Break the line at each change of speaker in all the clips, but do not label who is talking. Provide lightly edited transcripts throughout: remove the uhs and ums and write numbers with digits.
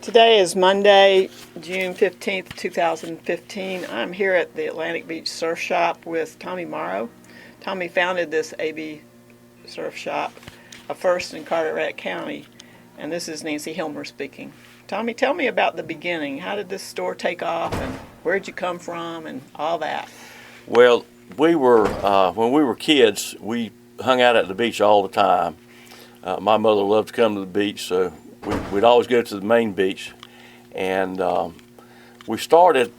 Today is Monday, June 15th, 2015. I'm here at the Atlantic Beach Surf Shop with Tommy Morrow. Tommy founded this AB Surf Shop, a first in Carteret County, and this is Nancy Hilmer speaking. Tommy, tell me about the beginning. How did this store take off, and where'd you come from, and all that?
Well, we were when we were kids, we hung out at the beach all the time. My mother loved to come to the beach, so we'd always go to the main beach, and we started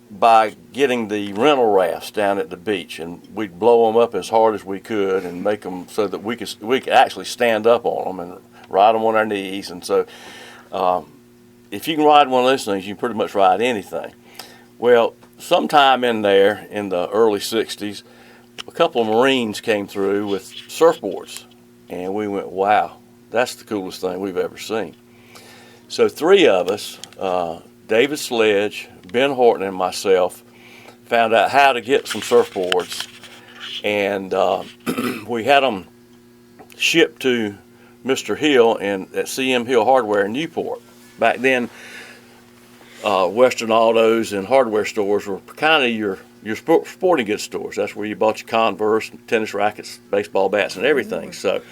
by getting the rental rafts down at the beach, and we'd blow them up as hard as we could and make them so that we could actually stand up on them and ride them on our knees. And so if you can ride one of those things, you can pretty much ride anything. Well, sometime in there in the early 60s, a couple of Marines came through with surfboards, and we went, wow, that's the coolest thing we've ever seen. So three of us, David Sledge, Ben Horton, and myself, found out how to get some surfboards, and we had them shipped to Mr. Hill at CM Hill Hardware in Newport. Back then, Western Autos and hardware stores were kind of your sporting goods stores. That's where you bought your Converse, tennis rackets, baseball bats, and everything. So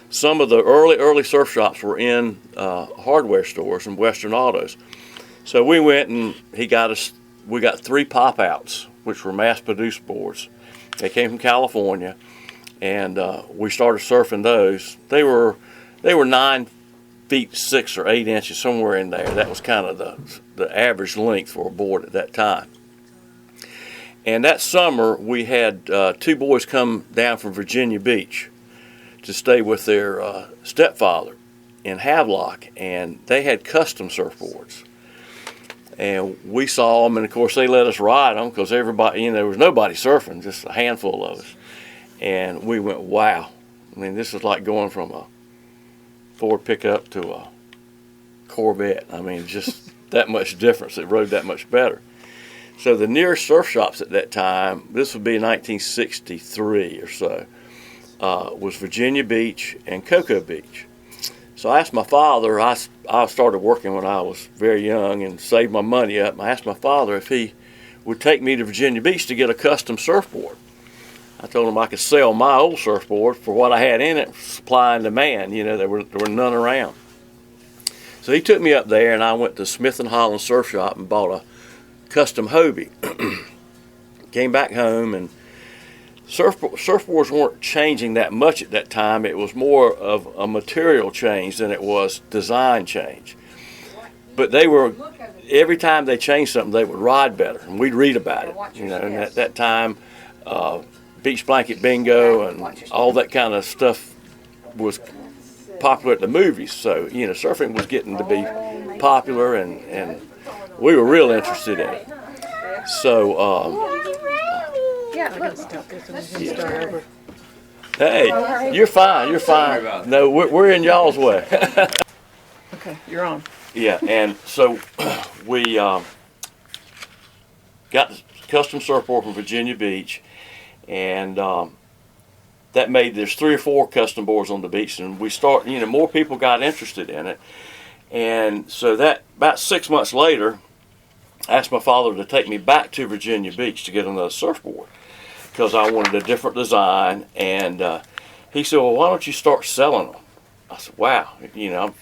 some of the early surf shops were in hardware stores and Western Autos. So we went and we got three pop-outs, which were mass-produced boards. They came from California, and we started surfing those. They were 9 feet 6 or 8 inches, somewhere in there. That was kind of the average length for a board at that time. And that summer, we had two boys come down from Virginia Beach to stay with their stepfather in Havelock, and they had custom surfboards. And we saw them, and of course they let us ride them because everybody, there was nobody surfing, just a handful of us. And we went, wow. I mean, this is like going from a Ford pickup to a Corvette. I mean, just that much difference. It rode that much better. So the nearest surf shops at that time, this would be 1963 or so, was Virginia Beach and Cocoa Beach. So I asked my father, I started working when I was very young and saved my money up. I asked my father if he would take me to Virginia Beach to get a custom surfboard. I told him I could sell my old surfboard for what I had in it, supply and demand. There were none around. So he took me up there, and I went to Smith & Holland Surf Shop and bought a custom Hobie. Came back home, and surfboards weren't changing that much at that time. It was more of a material change than it was design change. But they were, every time they changed something, they would ride better, and we'd read about it. And at that time, beach blanket bingo and all that kind of stuff was popular at the movies. So, surfing was getting to be popular, and we were real interested in it. So, hey, you're fine, you're fine. No, we're in y'all's way.
Okay, you're on.
Yeah, and so we got the custom surfboard from Virginia Beach, and that made, there's 3 or 4 custom boards on the beach, and we start, more people got interested in it. And so that, about 6 months later, I asked my father to take me back to Virginia Beach to get another surfboard because I wanted a different design. And he said, well, why don't you start selling them? I said, wow, I'm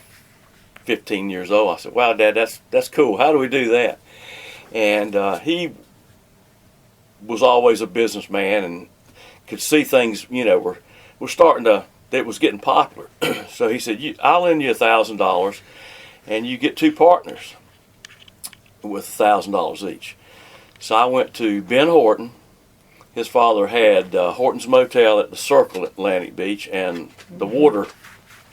15 years old. I said, wow, Dad, that's cool. How do we do that? And he was always a businessman and could see things, were starting to, it was getting popular. So he said, I'll lend you $1,000 and you get 2 partners with $1,000 each. So I went to Ben Horton. His father had Horton's Motel at the Circle at Atlantic Beach and the Water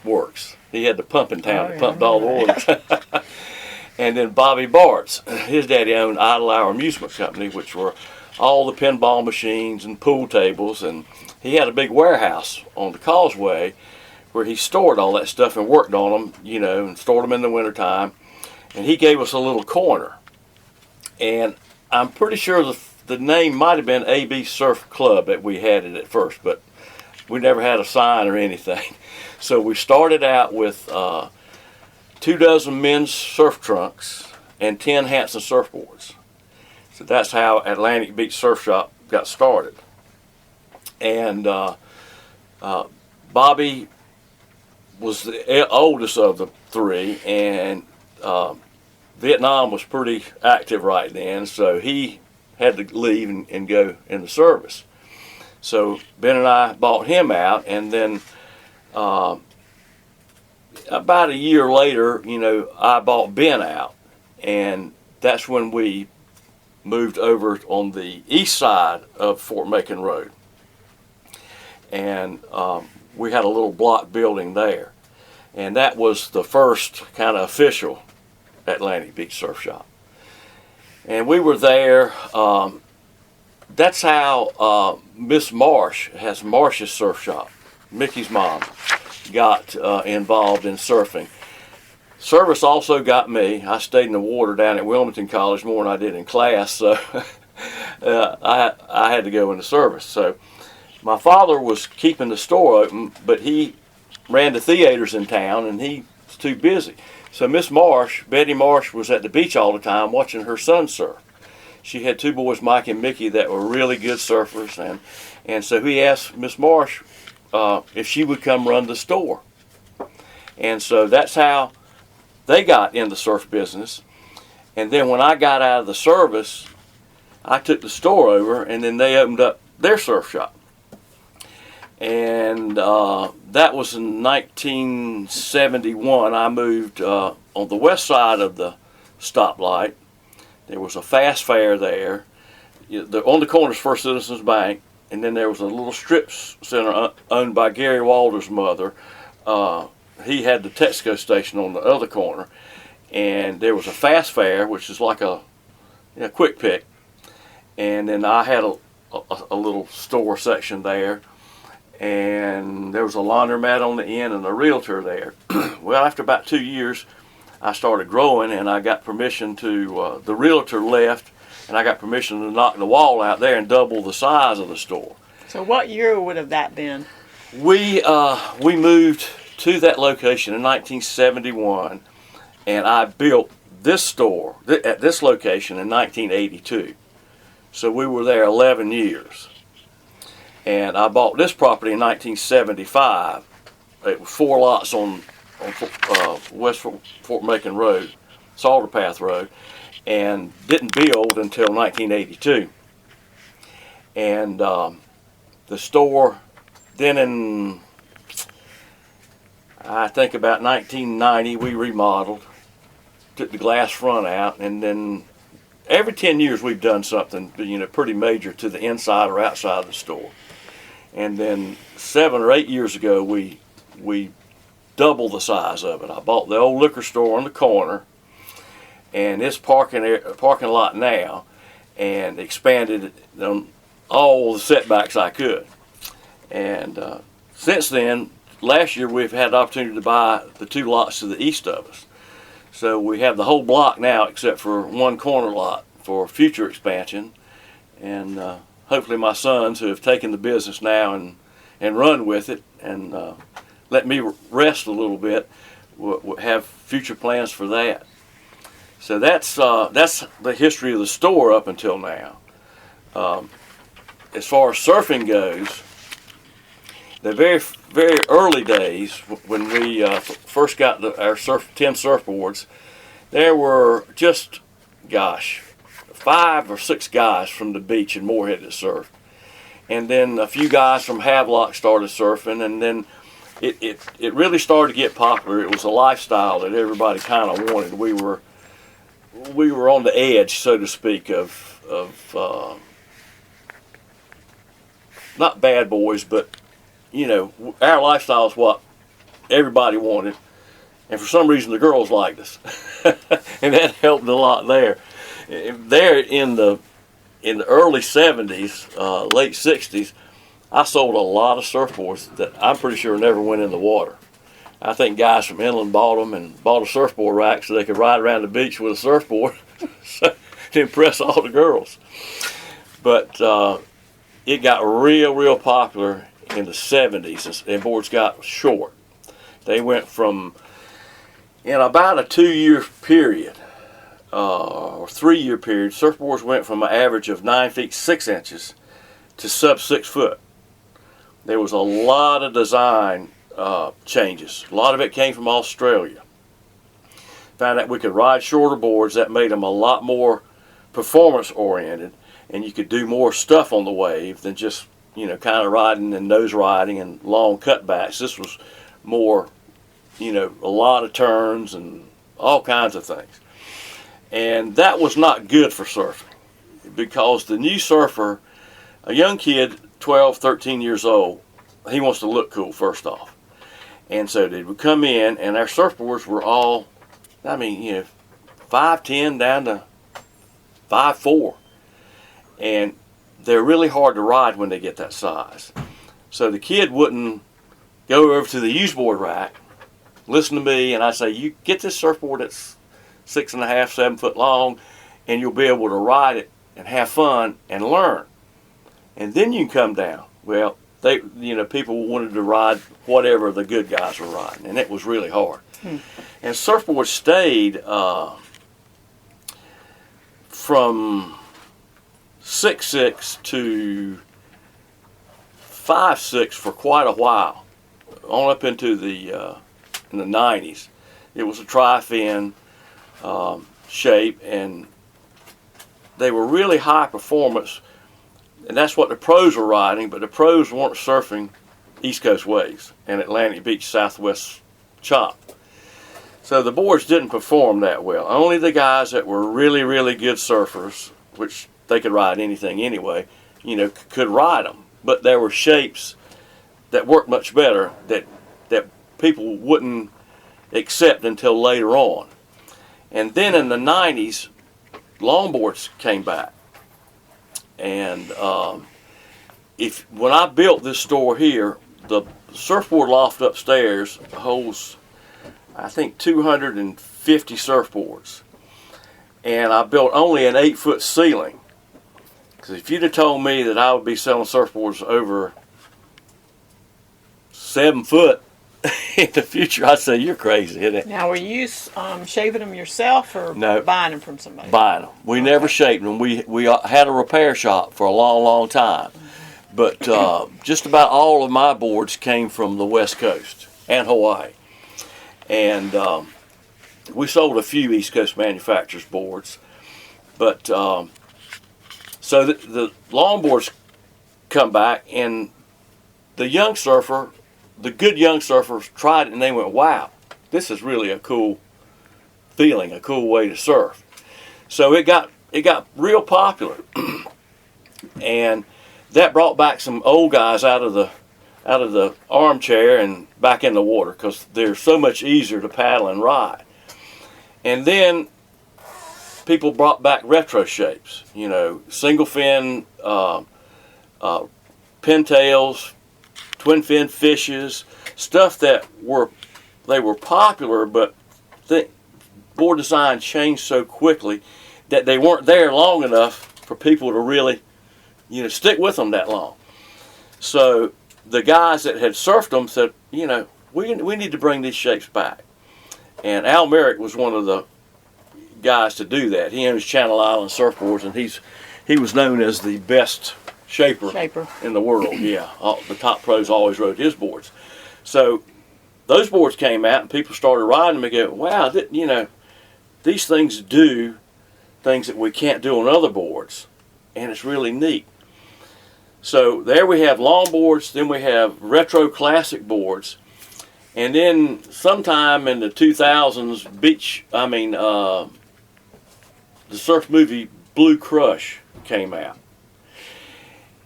Works. He had the pumping town that pumped all the water. And then Bobby Bart's, his daddy owned Idle Hour Amusement Company, which were all the pinball machines and pool tables, and he had a big warehouse on the causeway where he stored all that stuff and worked on them, and stored them in the wintertime. And he gave us a little corner. And I'm pretty sure the name might have been AB Surf Club that we had it at first, but we never had a sign or anything. So we started out with 24 men's surf trunks and 10 Hanson surfboards. So that's how Atlantic Beach Surf Shop got started. And Bobby was the oldest of the three, and Vietnam was pretty active right then, so he had to leave and go in the service. So Ben and I bought him out, and then about a year later, I bought Ben out, and that's when we moved over on the east side of Fort Macon Road. And we had a little block building there. And that was the first kind of official Atlantic Beach Surf Shop. And we were there. That's how Miss Marsh has Marsh's Surf Shop. Mickey's mom got involved in surfing. Service also got me. I stayed in the water down at Wilmington College more than I did in class, so I had to go into service. So my father was keeping the store open, but he ran the theaters in town, and he was too busy. So Miss Marsh, Betty Marsh, was at the beach all the time watching her son surf. She had two boys, Mike and Mickey, that were really good surfers, and so he asked Miss Marsh if she would come run the store. And so that's how they got in the surf business. And then when I got out of the service, I took the store over, and then they opened up their surf shop. And that was in 1971. I moved on the west side of the stoplight. There was a fast fare there. On the corner is First Citizens Bank, and then there was a little strip center owned by Gary Walder's mother. He had the Texaco station on the other corner, and there was a fast fare, which is like a quick pick. And then I had a little store section there, and there was a laundromat on the end and a realtor there. Well, after about 2 years, I started growing, and I got permission to, the realtor left, and I got permission to knock the wall out there and double the size of the store.
So what year would have that been?
We moved to that location in 1971, and I built this store at this location in 1982. So we were there 11 years. And I bought this property in 1975. It was 4 lots on West Fort Macon Road, Salter Path Road, and didn't build until 1982. And the store, then in, I think about 1990, we remodeled, took the glass front out, and then every 10 years we've done something, pretty major to the inside or outside of the store. And then 7 or 8 years ago, we doubled the size of it. I bought the old liquor store on the corner, and it's parking lot now, and expanded it on all the setbacks I could. And since then, last year we've had the opportunity to buy the 2 lots to the east of us. So we have the whole block now except for one corner lot for future expansion. And hopefully my sons, who have taken the business now and run with it and let me rest a little bit, will have future plans for that. So that's the history of the store up until now. As far as surfing goes, the very, very early days when we first got our 10 surfboards, there were just, 5 or 6 guys from the beach in Moorhead that surfed. And then a few guys from Havelock started surfing, and then it really started to get popular. It was a lifestyle that everybody kind of wanted. We were on the edge, so to speak, of not bad boys, but our lifestyle is what everybody wanted, and for some reason the girls liked us, and that helped a lot there. There in the early 70s, late 60s, I sold a lot of surfboards that I'm pretty sure never went in the water. I think guys from inland bought them and bought a surfboard rack so they could ride around the beach with a surfboard to impress all the girls. But it got real popular in the 70s, and boards got short. They went from, in about a 2-year period, or 3-year period, surfboards went from an average of 9 feet 6 inches to sub 6 foot. There was a lot of design changes. A lot of it came from Australia. Found out we could ride shorter boards. That made them a lot more performance oriented, and you could do more stuff on the wave than just, kind of riding and nose riding and long cutbacks. This was more, a lot of turns and all kinds of things. And that was not good for surfing, because the new surfer, a young kid, 12, 13 years old, he wants to look cool first off. And so they would come in, and our surfboards were all, 5'10" down to 5'4". And they're really hard to ride when they get that size. So the kid wouldn't go over to the used board rack, listen to me, and I say, you get this surfboard that's 6.5, 7 foot long, and you'll be able to ride it and have fun and learn. And then you can come down. Well, people wanted to ride whatever the good guys were riding, and it was really hard. And surfboards stayed from 6'6" to 5'6" for quite a while, on up into the in the 90s. It was a tri-fin shape, and they were really high performance, and that's what the pros were riding, but the pros weren't surfing East Coast waves and Atlantic Beach Southwest chop. So the boards didn't perform that well. Only the guys that were really, really good surfers, which they could ride anything anyway, could ride them. But there were shapes that worked much better that people wouldn't accept until later on. And then in the 90s, longboards came back. And when I built this store here, the surfboard loft upstairs holds, I think, 250 surfboards. And I built only an 8-foot ceiling. Because if you'd have told me that I would be selling surfboards over 7 foot in the future, I'd say you're crazy, isn't it?
Now, were you shaving them yourself, or
No,
buying them from somebody?
Buying them. We never shaped them. We had a repair shop for a long, long time. But just about all of my boards came from the West Coast and Hawaii. And we sold a few East Coast manufacturers' boards. But so the longboards come back, and the young surfer, the good young surfers tried it, and they went, wow, this is really a cool feeling, a cool way to surf. So it got real popular. And that brought back some old guys out of the armchair and back in the water, because they're so much easier to paddle and ride. And then people brought back retro shapes, single fin, pintails, twin fin fishes, stuff that were popular, but board design changed so quickly that they weren't there long enough for people to really, stick with them that long. So the guys that had surfed them said, we need to bring these shapes back. And Al Merrick was one of the guys to do that. He owns Channel Island Surfboards, and he was known as the best shaper in the world. Yeah, the top pros always rode his boards. So those boards came out, and people started riding them and go, wow, these things do things that we can't do on other boards, and it's really neat. So there we have longboards, then we have retro classic boards, and then sometime in the 2000s, the surf movie Blue Crush came out.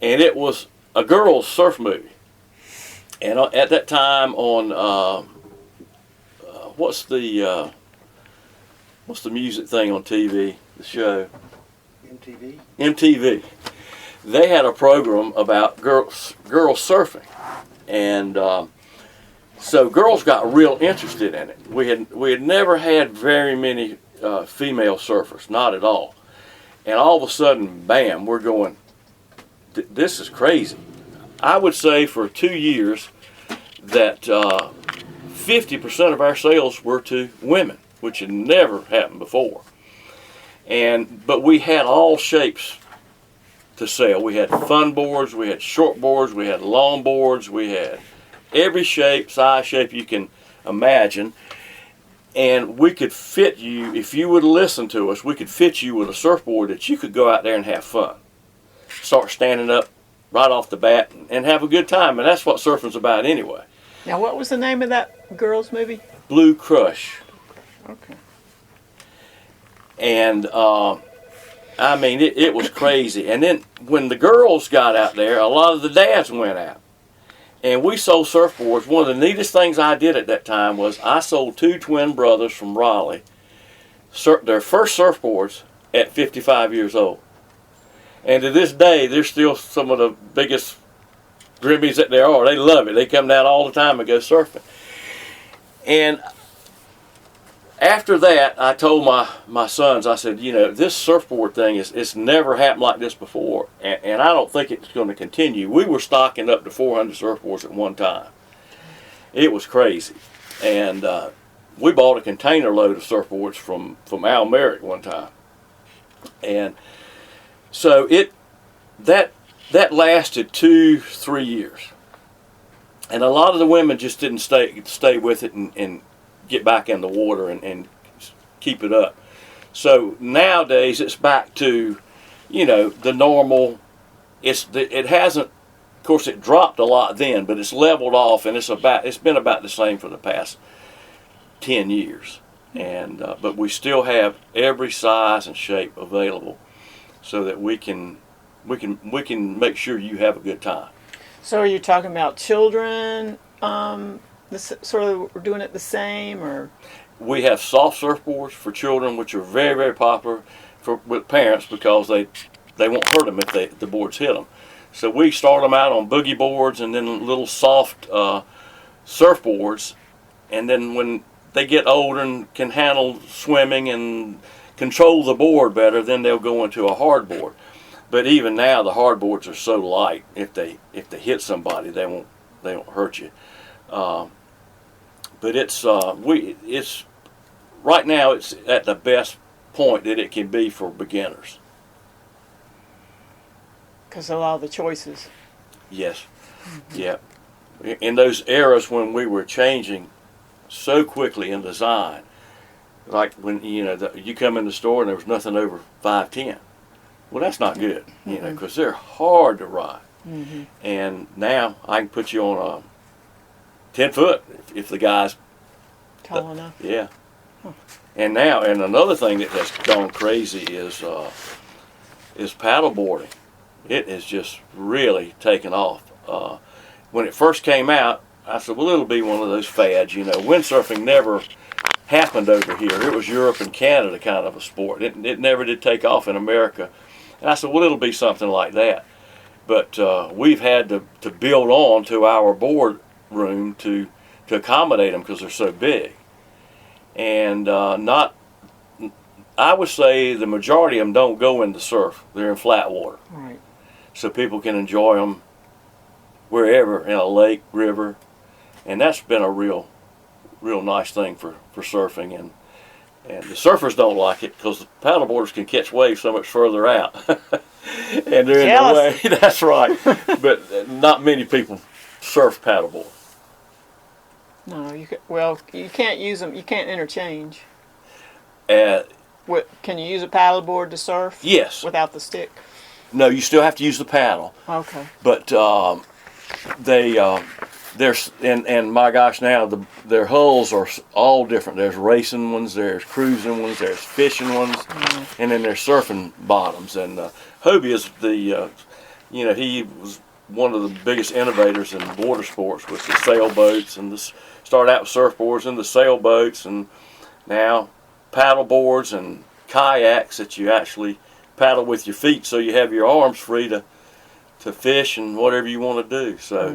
And it was a girls' surf movie. And at that time on, what's the music thing on TV, the show? MTV. They had a program about girls surfing. And so girls got real interested in it. We had never had very many female surfers, not at all. And all of a sudden, bam, we're going, this is crazy. I would say for 2 years that 50% of our sales were to women, which had never happened before. But we had all shapes to sell. We had fun boards, we had short boards, we had long boards, we had every shape, size shape you can imagine. And we could fit you, if you would listen to us, we could fit you with a surfboard that you could go out there and have fun. Start standing up right off the bat and have a good time. And that's what surfing's about anyway.
Now, what was the name of that girls' movie?
Blue Crush.
Okay.
And I mean, it was crazy. And then when the girls got out there, a lot of the dads went out. And we sold surfboards. One of the neatest things I did at that time was I sold 2 twin brothers from Raleigh their first surfboards at 55 years old. And to this day, they're still some of the biggest grimmies that there are. They love it. They come down all the time and go surfing. And after that, I told my sons, I said, you know, this surfboard thing it's never happened like this before, and I don't think it's going to continue. We were stocking up to 400 surfboards at one time. It was crazy. And we bought a container load of surfboards from Al Merrick one time. And so that lasted 2-3 years. And a lot of the women just didn't stay with it and get back in the water and keep it up. So nowadays it's back to, you know, the normal. It hasn't, of course, it dropped a lot then, but it's leveled off, and it's been about the same for the past 10 years. And but we still have every size and shape available, so that we can make sure you have a good time.
So are you talking about children? Sort of we're doing it the same, or?
We have soft surfboards for children, which are very, very popular with parents because they won't hurt them if the boards hit them. So we start them out on boogie boards and then little soft surfboards, and then when they get older and can handle swimming and control the board better, then they'll go into a hard board. But even now, the hard boards are so light. If they hit somebody, they won't hurt you. But it's right now it's at the best point that it can be for beginners.
Because of all the choices.
Yes. Mm-hmm. Yeah. In those eras when we were changing so quickly in design, like when you come in the store and there was nothing over 5'10". Well, that's not good,
mm-hmm.
Because they're hard to ride.
Mm-hmm.
And now I can put you on a 10 foot if the guy's
tall enough.
Yeah. Huh. And another thing that has gone crazy is paddle boarding. It has just really taken off. When it first came out, I said, well, it'll be one of those fads. Windsurfing never happened over here. It was Europe and Canada kind of a sport. It never did take off in America. And I said, well, it'll be something like that. But we've had to build on to our board room to accommodate them because they're so big. And I would say the majority of them don't go in the surf. They're in flat water.
Right. So
people can enjoy them wherever, in a lake, river. And that's been a real nice thing for surfing. And the surfers don't like it because the paddleboarders can catch waves so much further out. And they're
jealous.
in the way. That's right. But not many people surf paddleboard.
No, you can't use them. You can't interchange. Can you use a paddleboard to surf?
Yes.
Without the stick?
No, you still have to use the paddle.
Okay.
But and my gosh, now their hulls are all different. There's racing ones, there's cruising ones, there's fishing ones, and then there's surfing bottoms. And Hobie is he was one of the biggest innovators in water sports with the sailboats, and started out with surfboards and the sailboats, and now paddle boards and kayaks that you actually paddle with your feet so you have your arms free to fish and whatever you want to do. So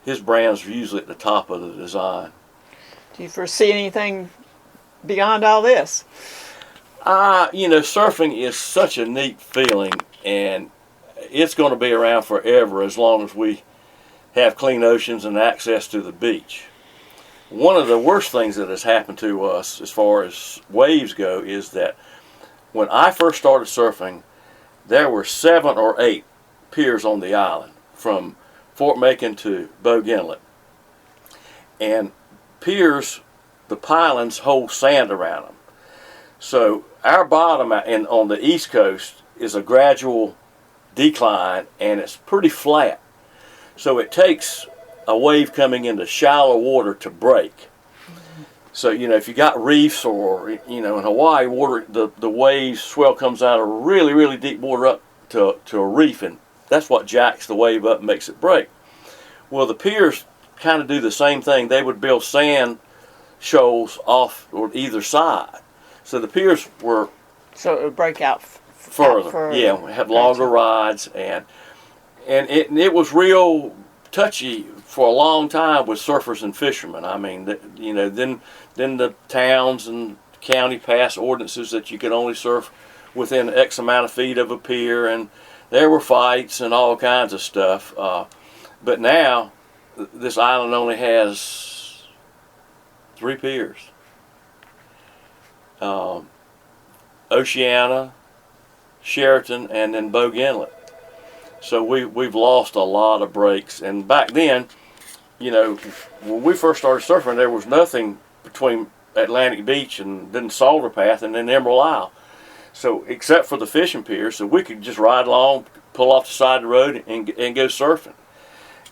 his brands are usually at the top of the design.
Do you foresee anything beyond all this?
Surfing is such a neat feeling, and it's going to be around forever as long as we have clean oceans and access to the beach. one of the worst things that has happened to us as far as waves go is that when I first started surfing, there were 7 or 8 piers on the island from Fort Macon to Bogue Inlet. And piers, the pilings hold sand around them. So our bottom on the East Coast is a gradual decline, and it's pretty flat. So it takes a wave coming into shallow water to break. So, if you got reefs or, in Hawaii, the waves swell comes out of really, really deep water up to a reef, and that's what jacks the wave up and makes it break. Well, the piers kind of do the same thing. They would build sand shoals off or either side. So the piers were...
So it would break out
further. Yeah, we had longer rides, and it was real touchy for a long time with surfers and fishermen. I mean, then the towns and county passed ordinances that you could only surf within X amount of feet of a pier, and there were fights and all kinds of stuff. But now, this island only has 3 piers. Oceana, Sheraton, and then Bogue Inlet. So we've lost a lot of breaks. And back then, when we first started surfing, there was nothing between Atlantic Beach and then Salter Path and then Emerald Isle. So except for the fishing pier, so we could just ride along, pull off the side of the road, and go surfing.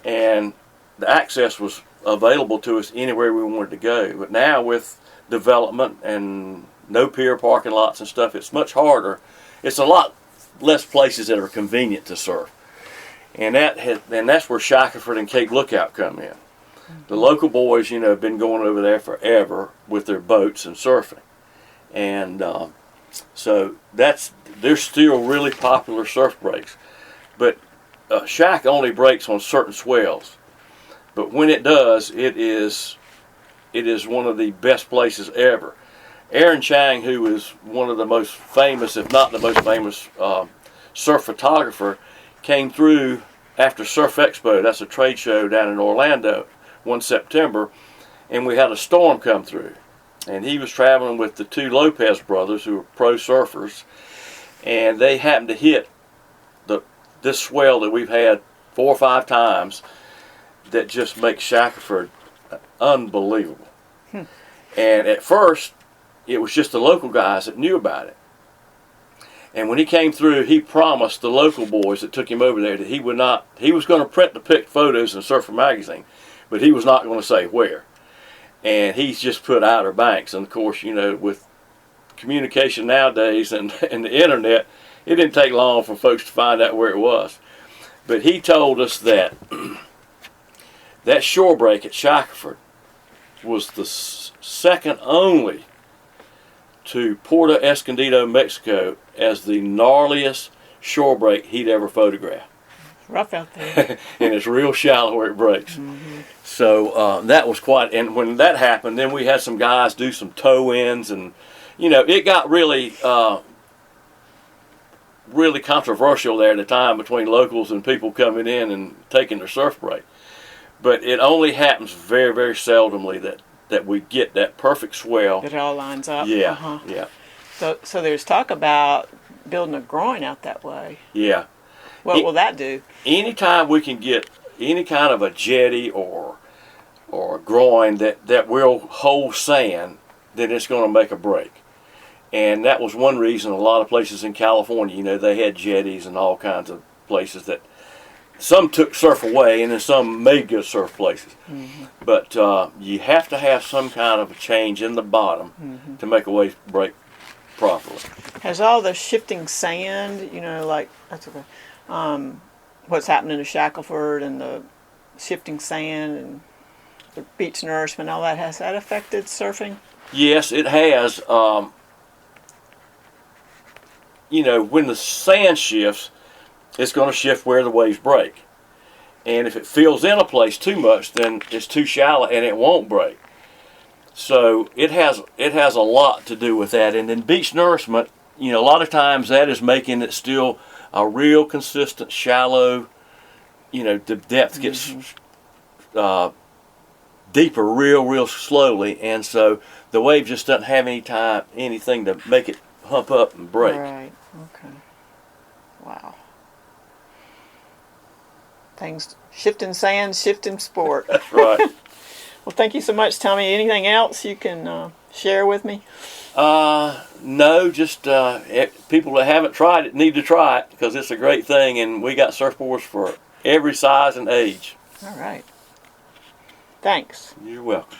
And the access was available to us anywhere we wanted to go. But now with development and no pier parking lots and stuff, it's much harder. It's a lot less places that are convenient to surf. And that's where Shackelford and Cape Lookout come in. The local boys, have been going over there forever with their boats and surfing. And so they're still really popular surf breaks. But Shack only breaks on certain swells. But when it does, it is one of the best places ever. Aaron Chang, who is one of the most famous, if not the most famous, surf photographer, came through after Surf Expo. That's a trade show down in Orlando, one September, and we had a storm come through. And he was traveling with the 2 Lopez brothers, who were pro surfers, and they happened to hit this swell that we've had 4 or 5 times that just makes Shackelford unbelievable. And at first, it was just the local guys that knew about it. And when he came through, he promised the local boys that took him over there that he was going to print the pic photos in Surfer Magazine, but he was not going to say where. And he's just put Outer Banks. And of course, with communication nowadays and the internet, it didn't take long for folks to find out where it was. But he told us that that shore break at Shackelford was the second only to Puerto Escondido, Mexico, as the gnarliest shore break he'd ever photographed.
Rough out there.
And it's real shallow where it breaks. So that was quite, and when that happened, then we had some guys do some toe-ins, and it got really really controversial there at the time between locals and people coming in and taking their surf break. But it only happens very, very seldomly that we get that perfect swell.
That it all lines up.
Yeah, yeah.
So there's talk about building a groin out that way.
Yeah.
What will that do?
Anytime we can get any kind of a jetty or a groin that will hold sand, then it's going to make a break. And that was one reason a lot of places in California, they had jetties and all kinds of places that some took surf away and then some made good surf places. But you have to have some kind of a change in the bottom to make a wave break properly.
Has all the shifting sand, that's okay, what's happening to Shackelford and the shifting sand and the beach nourishment, all that, has that affected surfing?
Yes, it has. When the sand shifts, it's going to shift where the waves break. And if it fills in a place too much, then it's too shallow and it won't break. So it has a lot to do with that. And then beach nourishment, a lot of times that is making it still a real consistent shallow, the depth gets deeper real slowly, and so the wave just doesn't have anything to make it hump up and break.
Right. Okay. Wow. Things shifting sand, shifting sport.
That's right.
Well, thank you so much, Tommy. Anything else you can share with me?
No, just people that haven't tried it need to try it because it's a great thing, and we got surfboards for every size and age.
All right. Thanks.
You're welcome.